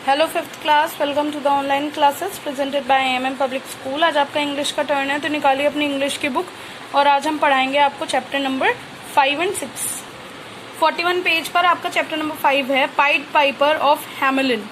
Hello fifth class, welcome to the online classes presented by AMM public school. आज आपका English का turn है, तो निकालिए अपनी इंग्लिश की बुक और आज हम पढ़ाएंगे आपको चैप्टर नंबर 5 और 6। 41 पेज पर आपका चैप्टर नंबर 5 है, पाइड पाइपर ऑफ हैमेलिन।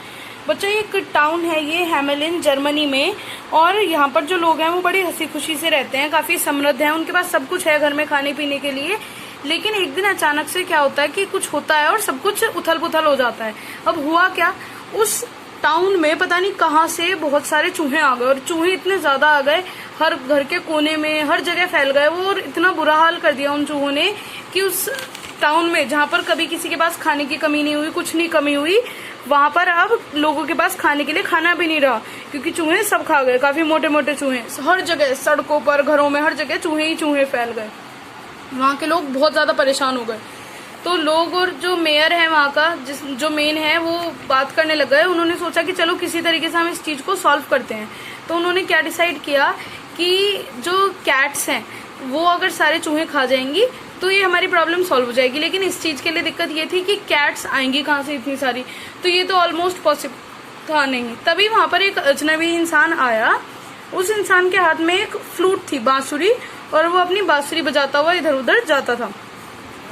बच्चों, ये एक टाउन है, ये हैमेलिन जर्मनी में, और यहाँ पर जो लोग हैं वो बड़ी हंसी खुशी से रहते हैं, काफी समृद्ध हैं, उनके पास सब कुछ है घर में खाने पीने के लिए। लेकिन एक दिन अचानक से क्या होता है कि कुछ होता है और सब कुछ उथल पुथल हो जाता है। अब हुआ क्या, उस टाउन में पता नहीं कहाँ से बहुत सारे चूहे आ गए, और चूहे इतने ज्यादा आ गए, हर घर के कोने में हर जगह फैल गए वो, और इतना बुरा हाल कर दिया उन चूहों ने कि उस टाउन में जहाँ पर कभी किसी के पास खाने की कमी नहीं हुई, कुछ नहीं कमी हुई, वहां पर अब लोगों के पास खाने के लिए खाना भी नहीं रहा, क्योंकि चूहे सब खा गए। काफी मोटे मोटे चूहे हर जगह, सड़कों पर, घरों में, हर जगह चूहे ही चूहे फैल गए। वहाँ के लोग बहुत ज्यादा परेशान हो गए। तो लोग और जो मेयर है वहाँ का, जो मेन है, वो बात करने लग गए। उन्होंने सोचा कि चलो किसी तरीके से हम इस चीज को सॉल्व करते हैं। तो उन्होंने क्या डिसाइड किया कि जो कैट्स हैं वो अगर सारे चूहे खा जाएंगी तो ये हमारी प्रॉब्लम सॉल्व हो जाएगी। लेकिन इस चीज के लिए दिक्कत ये थी कि कैट्स आएंगी कहाँ से इतनी सारी, तो ये तो ऑलमोस्ट पॉसिबल था नहीं। तभी वहां पर एक अजनबी इंसान आया। उस इंसान के हाथ में एक फ्लूट थी, बांसुरी, और वो अपनी बांसुरी बजाता हुआ इधर उधर जाता था।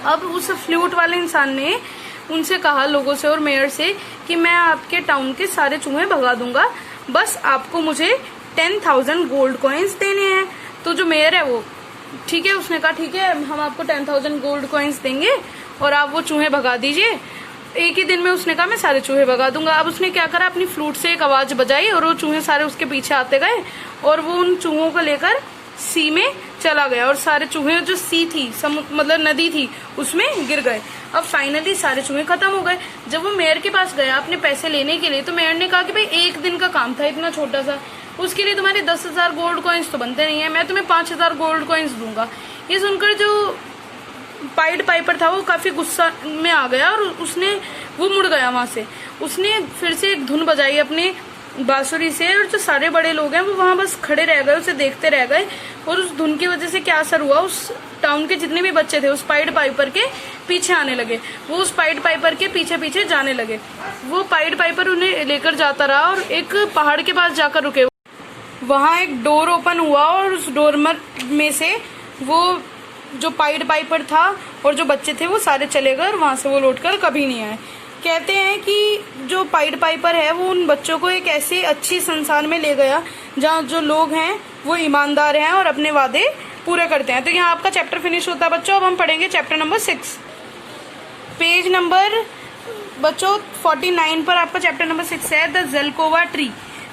अब उस फ्लूट वाले इंसान ने उनसे कहा, लोगों से और मेयर से, कि मैं आपके टाउन के सारे चूहे भगा दूंगा, बस आपको मुझे 10,000 गोल्ड कॉइन्स देने हैं। तो जो मेयर है वो ठीक है, उसने कहा ठीक है, हम आपको 10,000 गोल्ड कॉइन्स देंगे और आप वो चूहे भगा दीजिए। एक ही दिन में उसने कहा मैं सारे चूहे भगा दूंगा। अब उसने क्या करा, अपनी फ्लूट से एक आवाज बजाई और वो चूहे सारे उसके पीछे आते गए, और वो उन चूहों को लेकर सी में चला गया, और सारे चूहे, जो सी थी, मतलब नदी थी, उसमें गिर गए। अब फाइनली सारे चूहे खत्म हो गए। जब वो मेयर के पास गया अपने पैसे लेने के लिए, तो मेयर ने कहा कि भाई एक दिन का काम था इतना छोटा सा, उसके लिए तुम्हारे 10,000 गोल्ड कॉइन्स तो बनते नहीं है, मैं तुम्हें 5,000 गोल्ड कॉइन्स दूंगा। ये सुनकर जो पाइड पाइपर था वो काफी गुस्सा में आ गया, और वो मुड़ गया वहां से। उसने फिर से एक धुन बजाई अपने बांसुरी से, और जो सारे बड़े लोग हैं वो वहां बस खड़े रह गए, उसे देखते रह गए। और उस धुन की वजह से क्या असर हुआ, उस टाउन के जितने भी बच्चे थे उस पाइड पाइपर के पीछे आने लगे, वो उस पाइड पाइपर के पीछे पीछे जाने लगे। वो पाइड पाइपर उन्हें लेकर जाता रहा और एक पहाड़ के पास जाकर रुके। वहां एक डोर ओपन हुआ, और उस डोर में से वो जो पाइड पाइपर था और जो बच्चे थे वो सारे चले गए, और वहां से वो लौटकर कभी नहीं आए। कहते हैं कि जो पाइड पाइपर है वो उन बच्चों को एक ऐसे अच्छी संसार में ले गया जहाँ जो लोग हैं वो ईमानदार हैं और अपने वादे पूरे करते हैं। तो यहाँ आपका चैप्टर फिनिश होता है बच्चों। अब हम पढ़ेंगे चैप्टर नंबर 6। पेज नंबर बच्चों 49 पर आपका चैप्टर नंबर 6 है, द ज़ेल्कोवा ट्री।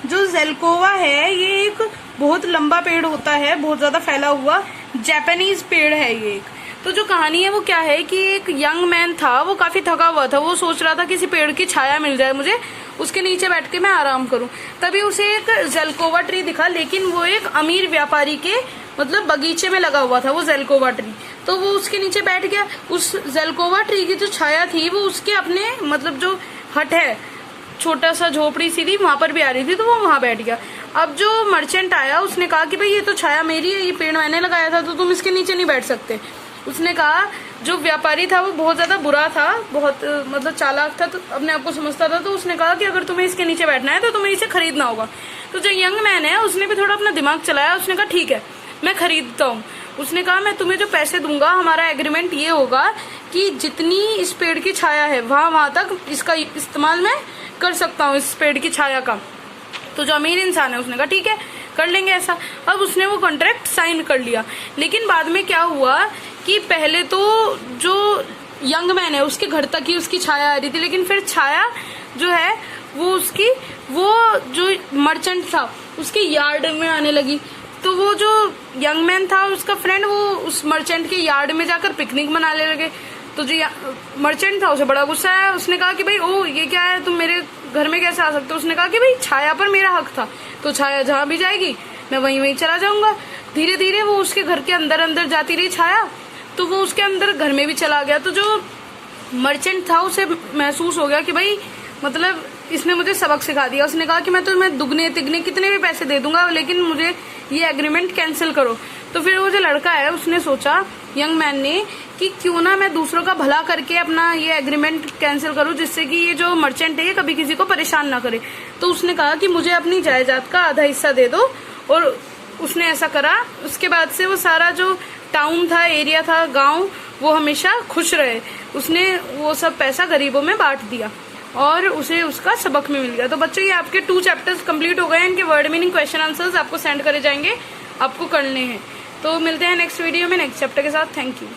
जो ज़ेल्कोवा है ये एक बहुत लंबा पेड़ होता है, बहुत ज्यादा फैला हुआ जापानीज पेड़ है ये एक। तो जो कहानी है वो क्या है कि एक यंग मैन था, वो काफी थका हुआ था, वो सोच रहा था किसी पेड़ की छाया मिल जाए मुझे, उसके नीचे बैठ के मैं आराम करूं। तभी उसे एक ज़ेल्कोवा ट्री दिखा, लेकिन वो एक अमीर व्यापारी के मतलब बगीचे में लगा हुआ था वो ज़ेल्कोवा ट्री। तो वो उसके नीचे बैठ गया। उस ज़ेल्कोवा ट्री की जो छाया थी वो उसके अपने मतलब जो हट है, छोटा सा झोपड़ी सी थी, वहां पर भी आ रही थी, तो वो वहां बैठ गया। अब जो मर्चेंट आया उसने कहा कि भाई ये तो छाया मेरी है, ये पेड़ मैंने लगाया था, तो तुम इसके नीचे नहीं बैठ सकते। उसने कहा, जो व्यापारी था वो बहुत ज्यादा बुरा था, बहुत मतलब चालाक था, तो अपने आप को समझता था। तो उसने कहा कि अगर तुम्हें इसके नीचे बैठना है तो तुम्हें इसे खरीदना होगा। तो जो यंग मैन है उसने भी थोड़ा अपना दिमाग चलाया, उसने कहा ठीक है मैं खरीदता हूँ। उसने कहा मैं तुम्हें जो पैसे दूंगा, हमारा एग्रीमेंट ये होगा कि जितनी इस पेड़ की छाया है वहां तक इसका इस्तेमाल मैं कर सकता हूँ, इस पेड़ की छाया का। तो जो अमीर इंसान है उसने कहा ठीक है कर लेंगे ऐसा। अब उसने वो कॉन्ट्रैक्ट साइन कर लिया। लेकिन बाद में क्या हुआ कि पहले तो जो यंग मैन है उसके घर तक ही उसकी छाया आ रही थी, लेकिन फिर छाया जो है वो जो मर्चेंट था उसके यार्ड में आने लगी। तो वो जो यंग मैन था उसका फ्रेंड, वो उस मर्चेंट के यार्ड में जाकर पिकनिक मनाने लगे। तो जो मर्चेंट था उसे बड़ा गुस्सा आया। उसने कहा कि भाई ओ ये क्या है, तुम मेरे घर में कैसे आ सकते हो। उसने कहा कि भाई छाया पर मेरा हक था, तो छाया जहां भी जाएगी मैं वहीं चला जाऊंगा। धीरे धीरे वो उसके घर के अंदर अंदर जाती रही छाया, तो वो उसके अंदर घर में भी चला गया। तो जो मर्चेंट था उसे महसूस हो गया कि भाई मतलब इसने मुझे सबक सिखा दिया। उसने कहा कि मैं तुम्हें दुगने तिगने कितने भी पैसे दे दूंगा, लेकिन मुझे ये एग्रीमेंट कैंसिल करो। तो फिर वो जो लड़का है उसने सोचा यंग मैन ने कि क्यों ना मैं दूसरों का भला करके अपना ये एग्रीमेंट कैंसिल करूं, जिससे कि ये जो मर्चेंट है ये कभी किसी को परेशान ना करे। तो उसने कहा कि मुझे अपनी जायदाद का आधा हिस्सा दे दो, और उसने ऐसा करा। उसके बाद से वो सारा जो टाउन था, एरिया था, गांव, वो हमेशा खुश रहे। उसने वो सब पैसा गरीबों में बांट दिया और उसे उसका सबक में मिल गया। तो बच्चों, ये आपके 2 चैप्टर्स कंप्लीट हो गए हैं। इनके वर्ड मीनिंग, क्वेश्चन आंसर्स आपको सेंड करे जाएंगे, आपको करने हैं। तो मिलते हैं नेक्स्ट वीडियो में नेक्स्ट चैप्टर के साथ। Thank you.